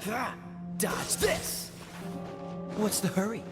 Dodge this! What's the hurry?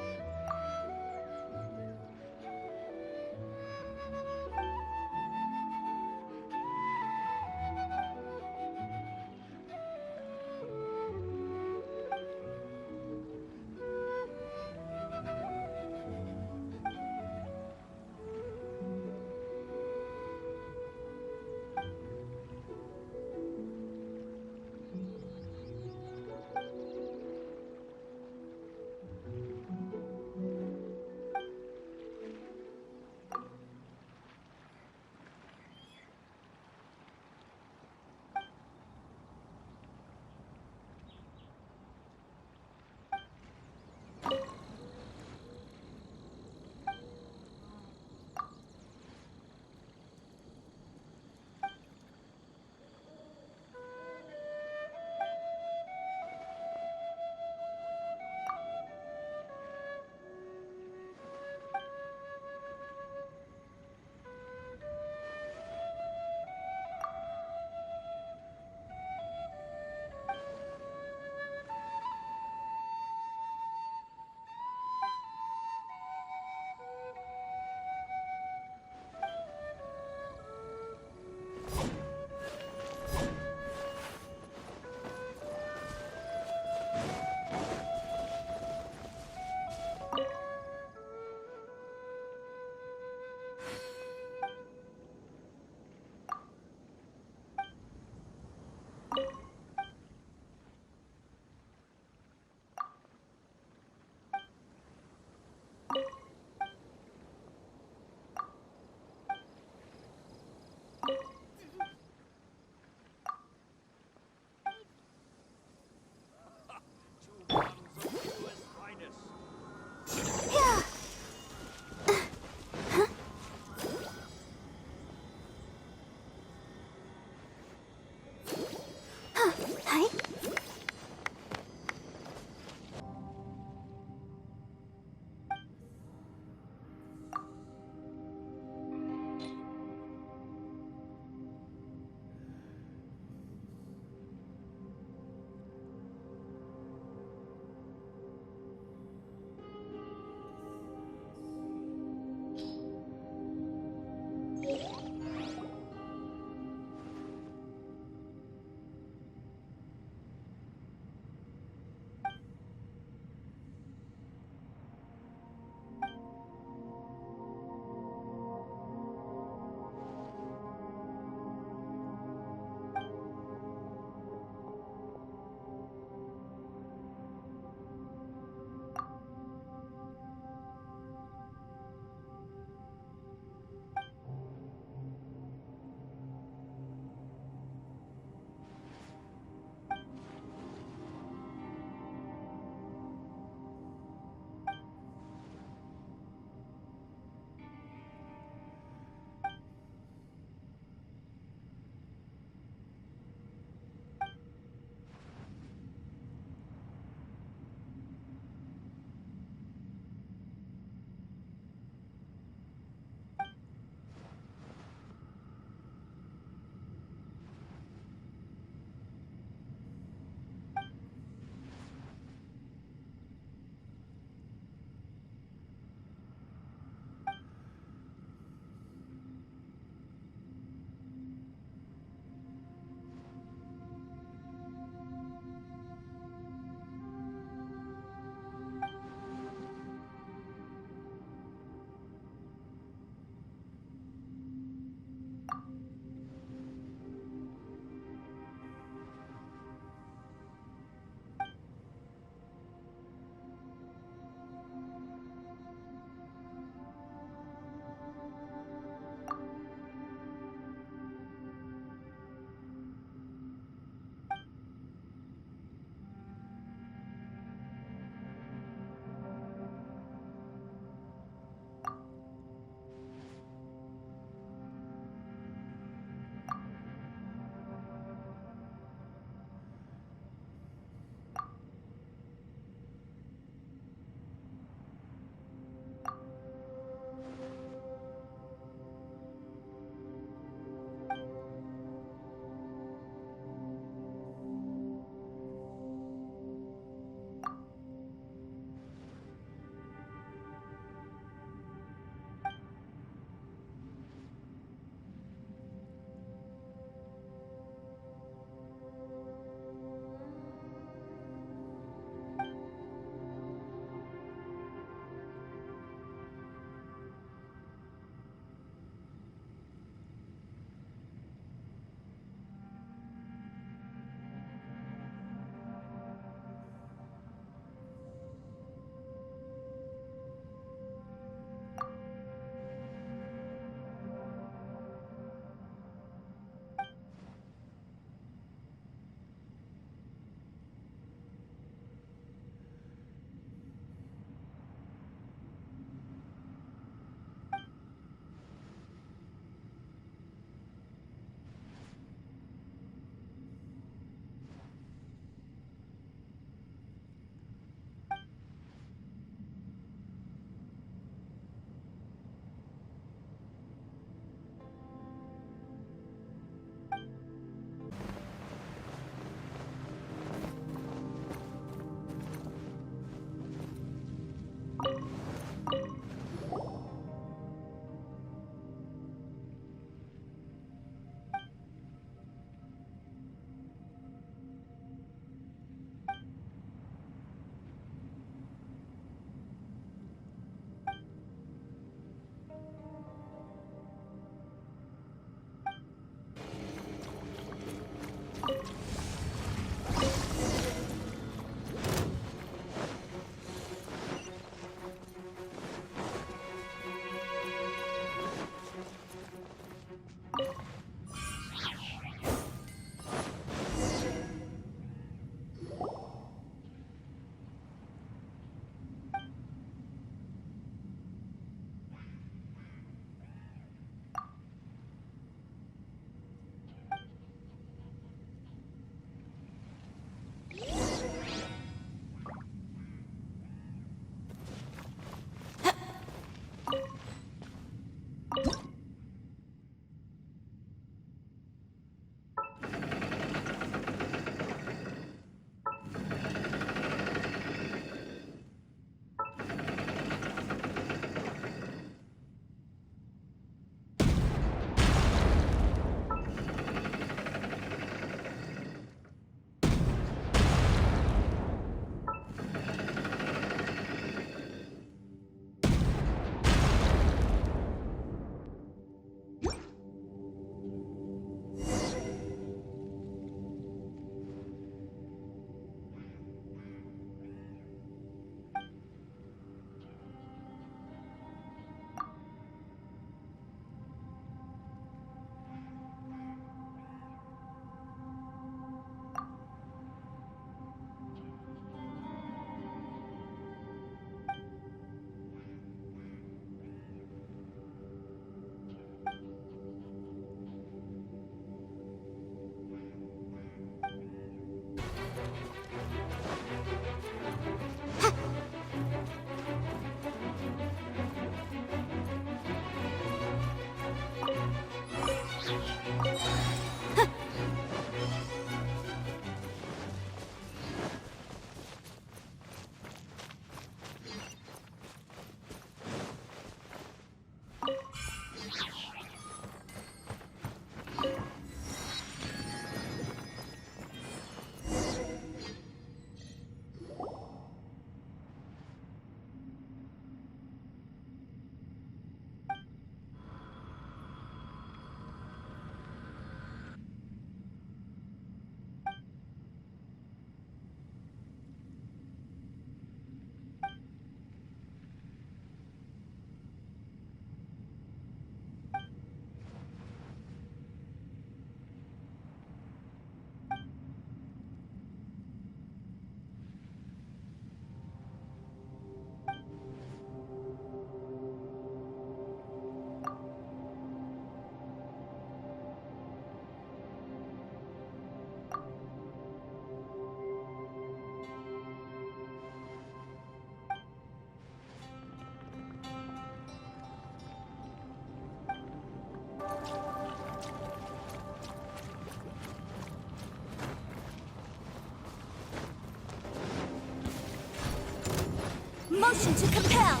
Motion to compel!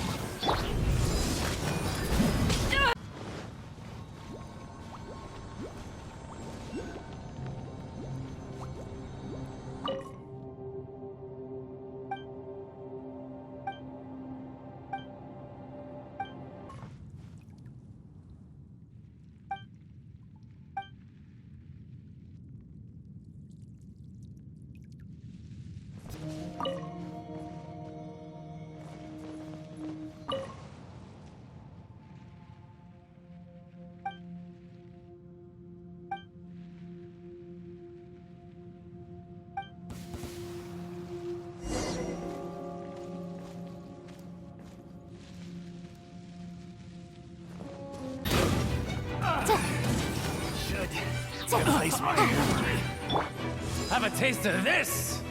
Place my memory. Have a taste of this!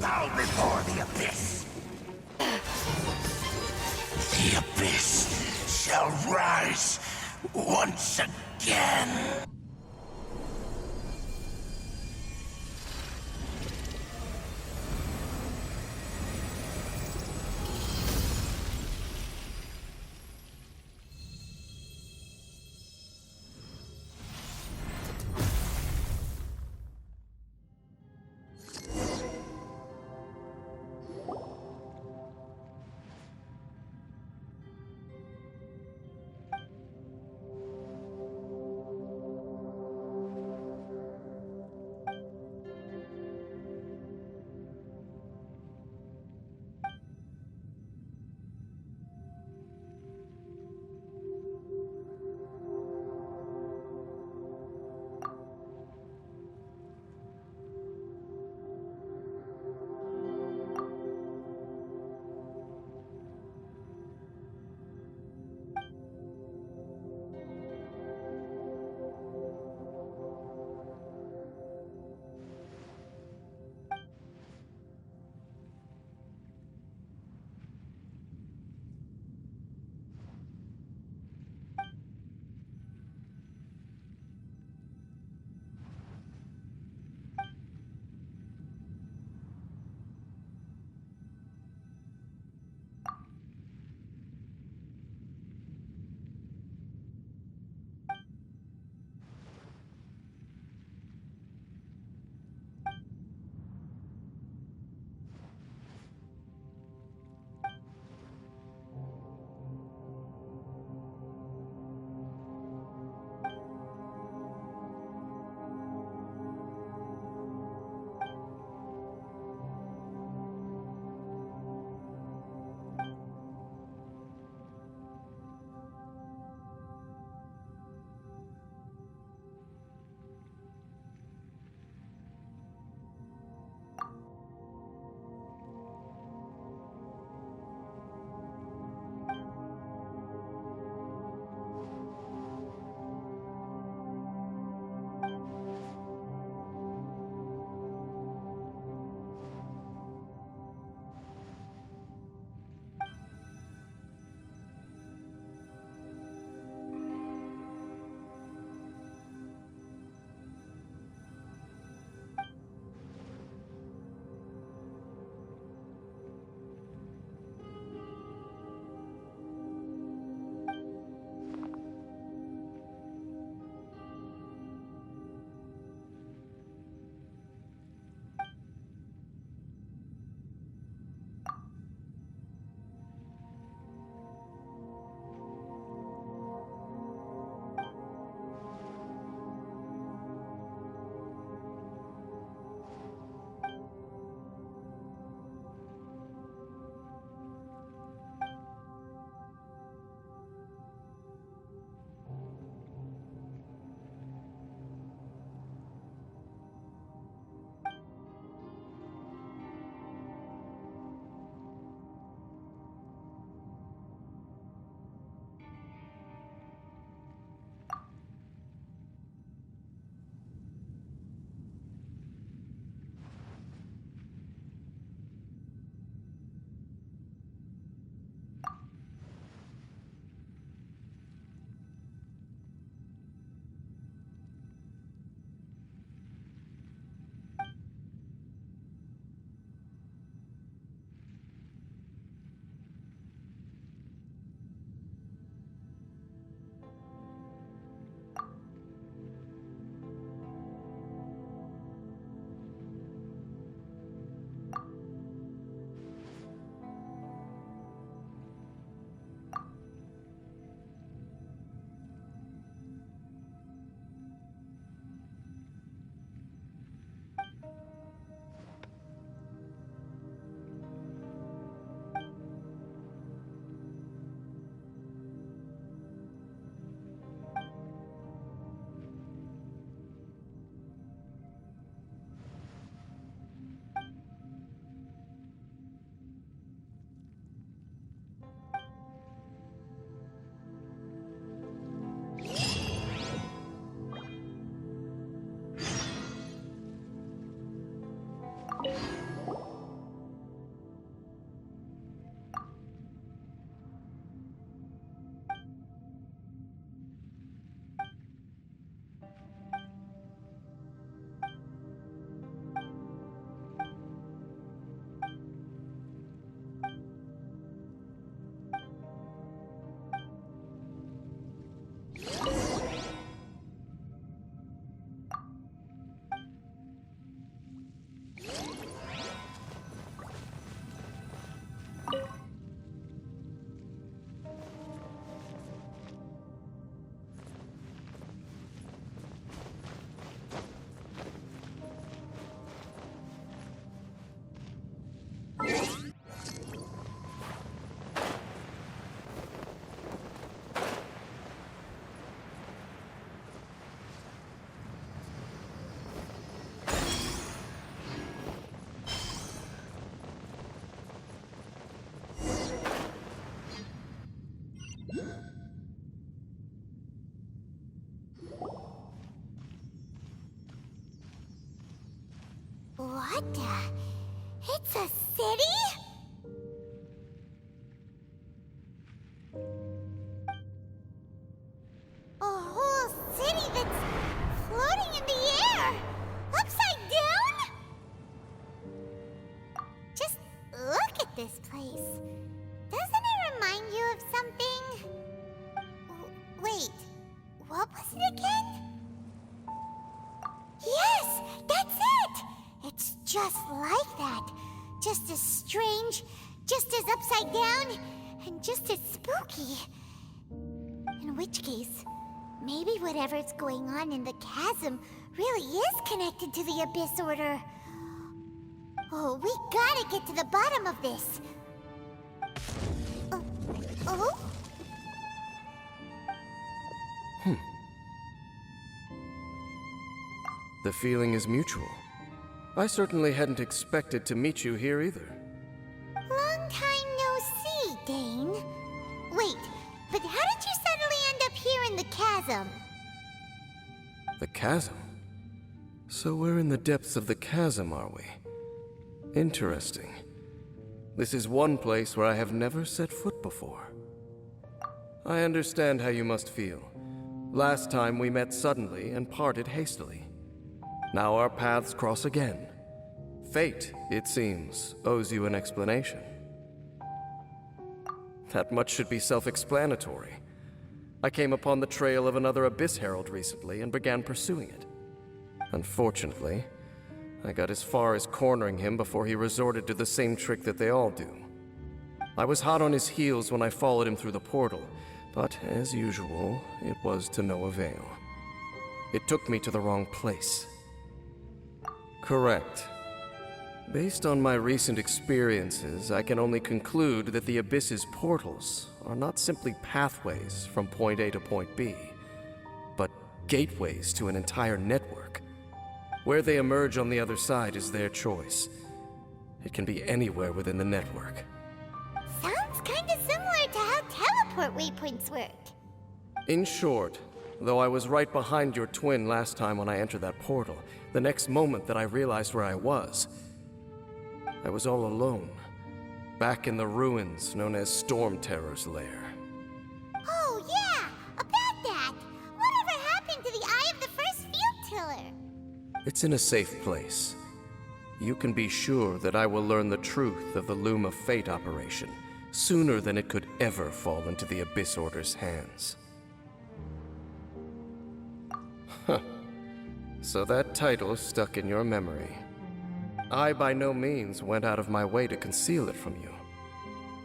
Bow before the abyss. The abyss shall rise once again. It's a city? A whole city that's floating in the air! Upside down? Just look at this place. Doesn't it remind you of something? Wait, what was it again? Yes, that's it! It's just like that. Just as strange, just as upside down, and just as spooky. In which case, maybe whatever's going on in the chasm really is connected to the Abyss Order. Oh, we gotta get to the bottom of this. Oh? The feeling is mutual. I certainly hadn't expected to meet you here either. Long time no see, Dane. Wait, but how did you suddenly end up here in the chasm? The chasm? So we're in the depths of the chasm, are we? Interesting. This is one place where I have never set foot before. I understand how you must feel. Last time we met suddenly and parted hastily. Now our paths cross again. Fate, it seems, owes you an explanation. That much should be self-explanatory. I came upon the trail of another Abyss Herald recently and began pursuing it. Unfortunately, I got as far as cornering him before he resorted to the same trick that they all do. I was hot on his heels when I followed him through the portal, but as usual, it was to no avail. It took me to the wrong place. Correct. Based on my recent experiences, I can only conclude that the Abyss's portals are not simply pathways from point A to point B, but gateways to an entire network. Where they emerge on the other side is their choice. It can be anywhere within the network. Sounds kinda similar to how teleport waypoints work. In short, though I was right behind your twin last time when I entered that portal, the next moment that I realized where I was all alone, back in the ruins known as Storm Terror's lair. Oh yeah, about that! Whatever happened to the Eye of the First Field Tiller? It's in a safe place. You can be sure that I will learn the truth of the Loom of Fate operation sooner than it could ever fall into the Abyss Order's hands. Huh. So that title stuck in your memory. I by no means went out of my way to conceal it from you.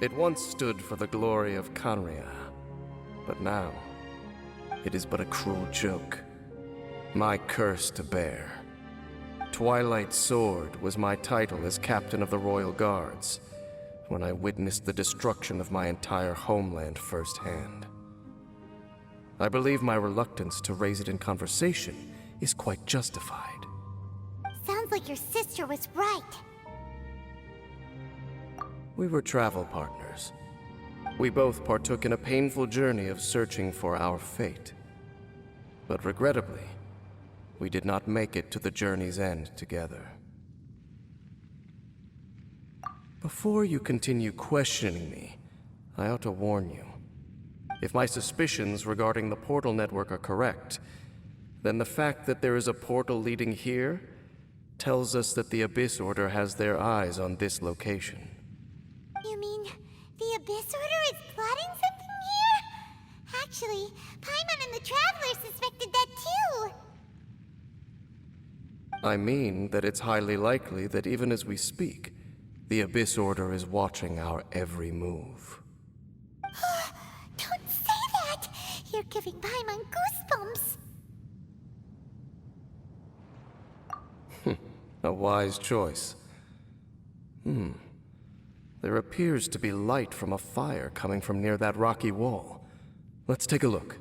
It once stood for the glory of Canria, but now it is but a cruel joke. My curse to bear. Twilight Sword was my title as captain of the Royal Guards when I witnessed the destruction of my entire homeland firsthand. I believe my reluctance to raise it in conversation is quite justified. Sounds like your sister was right. We were travel partners. We both partook in a painful journey of searching for our fate. But regrettably, we did not make it to the journey's end together. Before you continue questioning me, I ought to warn you. If my suspicions regarding the portal network are correct, then the fact that there is a portal leading here tells us that the Abyss Order has their eyes on this location. You mean the Abyss Order is plotting something here? Actually, Paimon and the Traveler suspected that too. I mean that it's highly likely that even as we speak, the Abyss Order is watching our every move. Don't say that! You're giving Paimon goosebumps. A wise choice. There appears to be light from a fire coming from near that rocky wall. Let's take a look.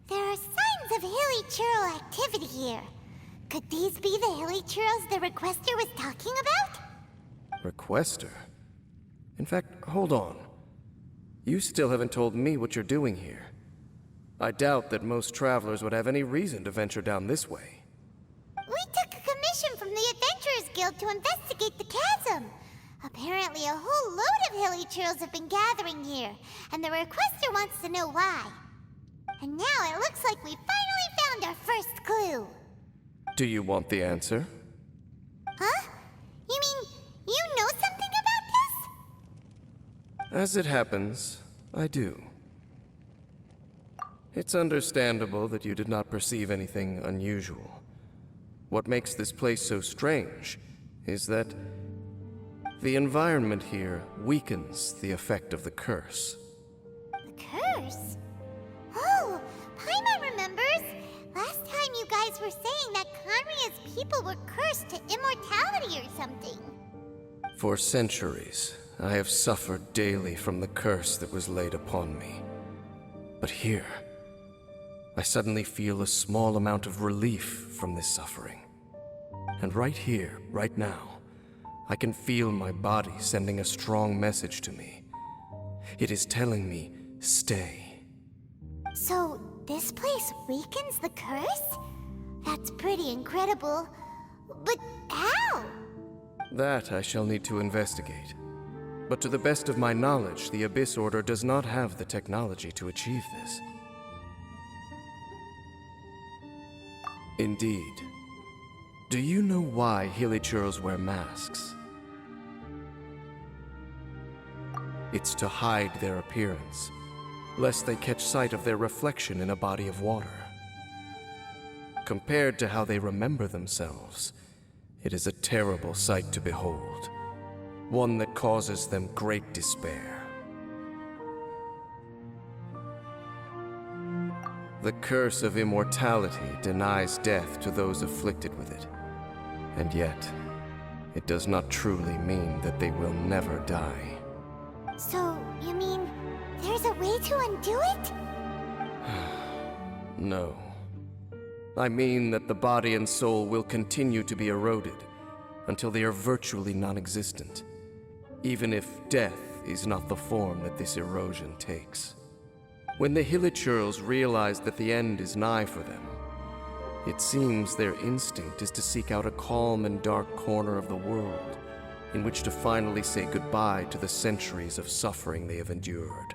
There are signs of hilly churl activity here. Could these be the hilly churls the Requester was talking about? Requester? In fact, hold on. You still haven't told me what you're doing here. I doubt that most travelers would have any reason to venture down this way. We took a commission from the Adventurers Guild to investigate the chasm. Apparently a whole load of hilly churls have been gathering here, and the requester wants to know why. And now it looks like we finally found our first clue. Do you want the answer? Huh? You mean you know something about this? As it happens, I do. It's understandable that you did not perceive anything unusual. What makes this place so strange is that the environment here weakens the effect of the curse. The curse? Oh, Paimon remembers! Last time you guys were saying that Conria's people were cursed to immortality or something. For centuries, I have suffered daily from the curse that was laid upon me. But here, I suddenly feel a small amount of relief from this suffering. And right here, right now, I can feel my body sending a strong message to me. It is telling me, stay. So, this place weakens the curse? That's pretty incredible. But how? That I shall need to investigate. But to the best of my knowledge, the Abyss Order does not have the technology to achieve this. Indeed. Do you know why Hilichurls wear masks? It's to hide their appearance, lest they catch sight of their reflection in a body of water. Compared to how they remember themselves, it is a terrible sight to behold, one that causes them great despair. The curse of immortality denies death to those afflicted with it, and yet, it does not truly mean that they will never die. So, you mean there's a way to undo it? No. I mean that the body and soul will continue to be eroded until they are virtually non-existent, even if death is not the form that this erosion takes. When the Hilichurls realize that the end is nigh for them, it seems their instinct is to seek out a calm and dark corner of the world in which to finally say goodbye to the centuries of suffering they have endured.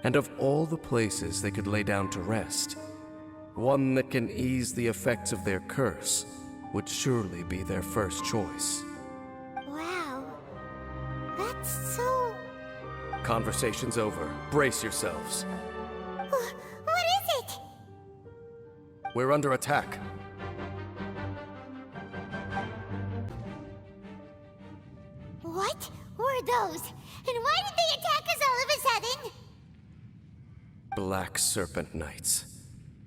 And of all the places they could lay down to rest, one that can ease the effects of their curse would surely be their first choice. Wow. That's so... Conversation's over. Brace yourselves. What is it? We're under attack. What were those? And why did they attack us all of a sudden? Black Serpent Knights.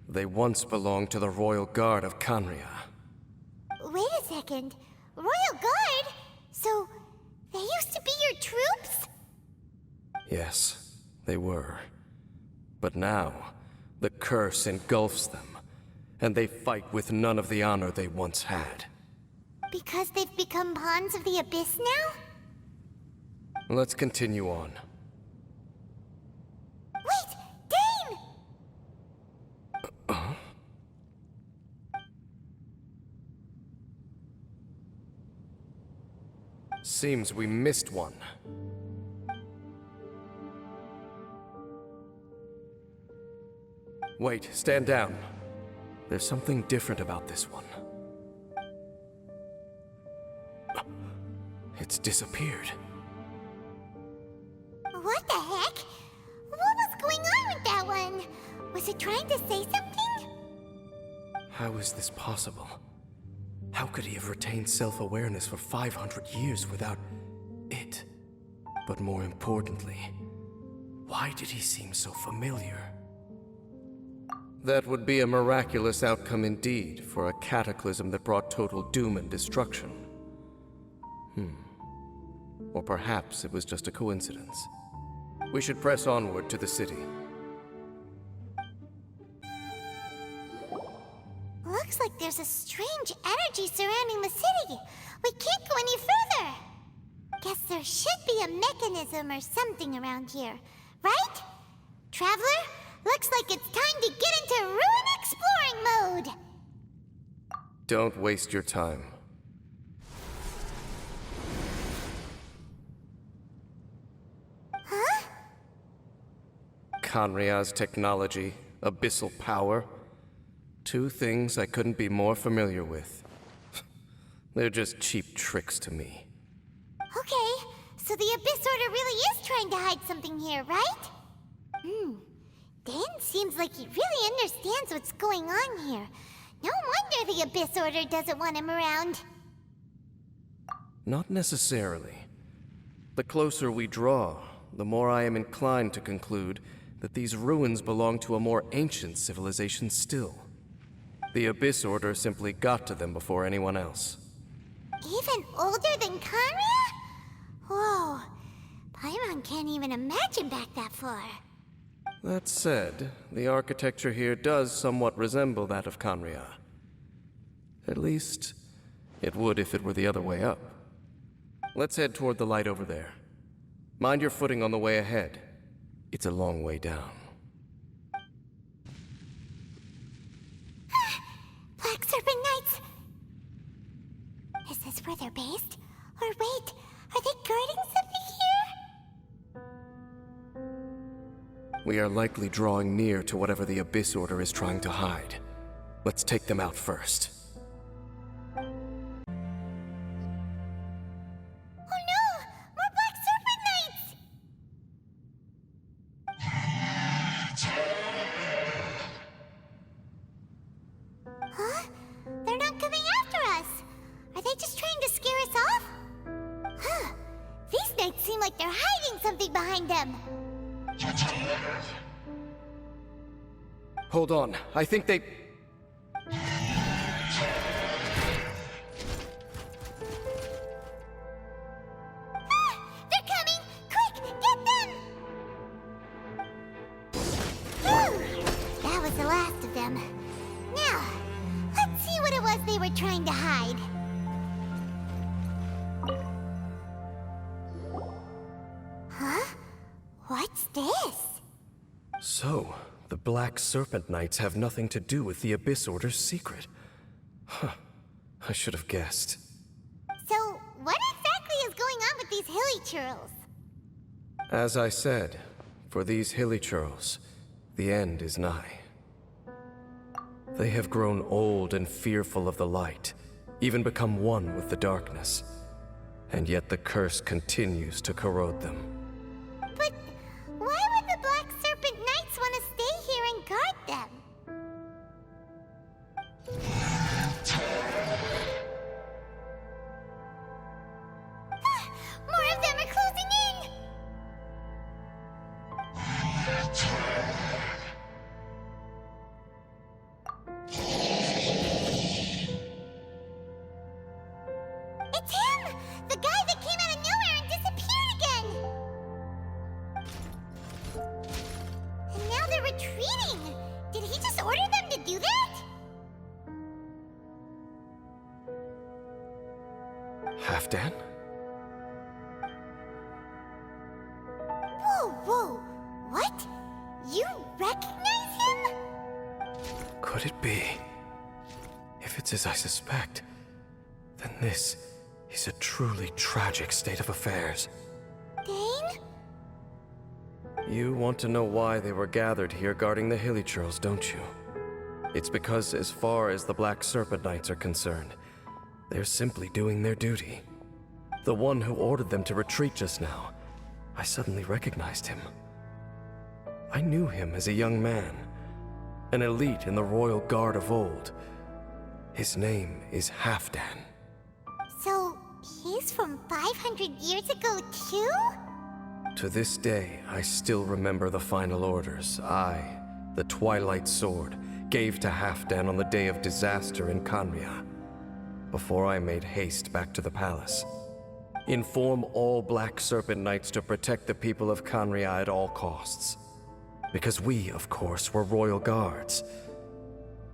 They once belonged to the Royal Guard of Conria. Wait a second. Royal Guard? So, they used to be your troops? Yes, they were. But now, the curse engulfs them, and they fight with none of the honor they once had. Because they've become pawns of the Abyss now? Let's continue on. Wait! Dane! Seems we missed one. Wait, stand down. There's something different about this one. It's disappeared. What the heck? What was going on with that one? Was it trying to say something? How is this possible? How could he have retained self-awareness for 500 years without it? But more importantly, why did he seem so familiar? That would be a miraculous outcome indeed for a cataclysm that brought total doom and destruction. Or perhaps it was just a coincidence. We should press onward to the city. Looks like there's a strange energy surrounding the city. We can't go any further. Guess there should be a mechanism or something around here, right? Traveler, Looks like it's time to get into ruin exploring mode! Don't waste your time. Huh? Kanria's technology, abyssal power. Two things I couldn't be more familiar with. They're just cheap tricks to me. Okay, so the Abyss Order really is trying to hide something here, right? Dan seems like he really understands what's going on here. No wonder the Abyss Order doesn't want him around. Not necessarily. The closer we draw, the more I am inclined to conclude that these ruins belong to a more ancient civilization still. The Abyss Order simply got to them before anyone else. Even older than Kanria? Whoa, Paimon can't even imagine back that far. That said, the architecture here does somewhat resemble that of Kanria. At least, it would if it were the other way up. Let's head toward the light over there. Mind your footing on the way ahead. It's a long way down. Black Serpent Knights! Is this where they're based? Or wait, are they guarding something here? We are likely drawing near to whatever the Abyss Order is trying to hide. Let's take them out first. Oh no! More Black Serpent Knights! Huh? They're not coming after us! Are they just trying to scare us off? Huh. These knights seem like they're hiding something behind them. Hold on, I think they... They're coming! Quick, get them! Whew. That was the last of them. Now, let's see what it was they were trying to hide. Huh? What's this? So, the Black Serpent Knights have nothing to do with the Abyss Order's secret. Huh. I should have guessed. So, what exactly is going on with these hilly churls? As I said, for these hilly churls, the end is nigh. They have grown old and fearful of the light, even become one with the darkness. And yet the curse continues to corrode them. But why would the Black Serpent Knights want to stay here and guard them? More of them are closing in! It's him! The guy that came out of nowhere and disappeared again! And now they're retreating! Did he just order them to do that? Halfdan? Whoa, whoa! What? You recognize him? Could it be? If it's as I suspect, then this is a truly tragic state of affairs. Dane? You want to know why they were gathered here guarding the hilly churls, don't you? It's because as far as the Black Serpent Knights are concerned, they're simply doing their duty. The one who ordered them to retreat just now, I suddenly recognized him. I knew him as a young man, an elite in the royal guard of old. His name is Halfdan. So, he's from 500 years ago, too? To this day, I still remember the final orders I, the Twilight Sword, gave to Halfdan on the day of disaster in Kanria, before I made haste back to the palace. Inform all Black Serpent Knights to protect the people of Kanria at all costs. Because we, of course, were royal guards.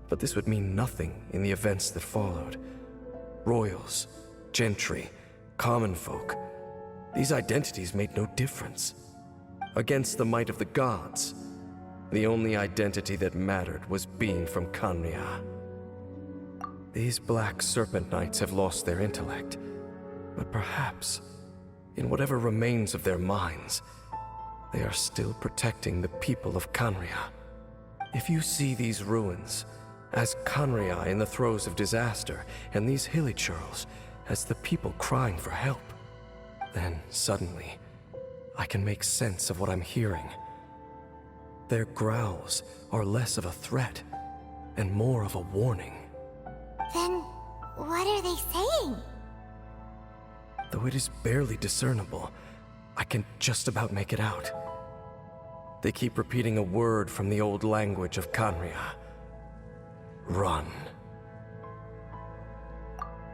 But this would mean nothing in the events that followed. Royals, gentry, common folk, these identities made no difference. Against the might of the gods, The only identity that mattered was being from Canria. These Black Serpent Knights have lost their intellect, but perhaps, in whatever remains of their minds, they are still protecting the people of Canria. If you see these ruins as Canria in the throes of disaster, and these hilichurls as the people crying for help, then suddenly, I can make sense of what I'm hearing. Their growls are less of a threat and more of a warning. Then, what are they saying? Though it is barely discernible, I can just about make it out. They keep repeating a word from the old language of Canria. Run.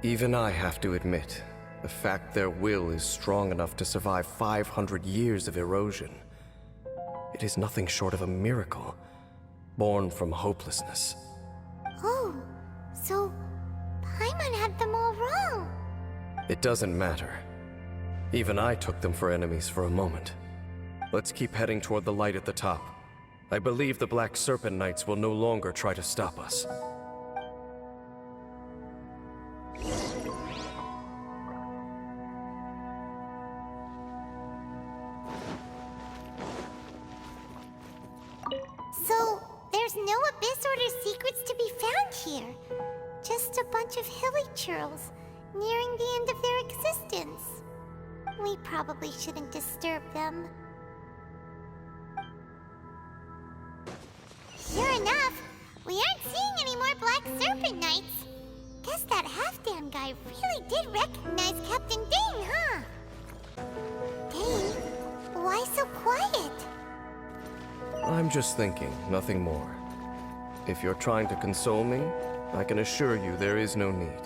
Even I have to admit, the fact their will is strong enough to survive 500 years of erosion. It is nothing short of a miracle, born from hopelessness. Oh, so Paimon had them all wrong. It doesn't matter. Even I took them for enemies for a moment. Let's keep heading toward the light at the top. I believe the Black Serpent Knights will no longer try to stop us. So, there's no Abyss Order secrets to be found here. Just a bunch of hilichurls nearing the end of their existence. We probably shouldn't disturb them. Sure enough, we aren't seeing any more Black Serpent Knights. Guess that half-damn guy really did recognize Captain Dane, huh? Dane, why so quiet? I'm just thinking, nothing more. If you're trying to console me, I can assure you there is no need.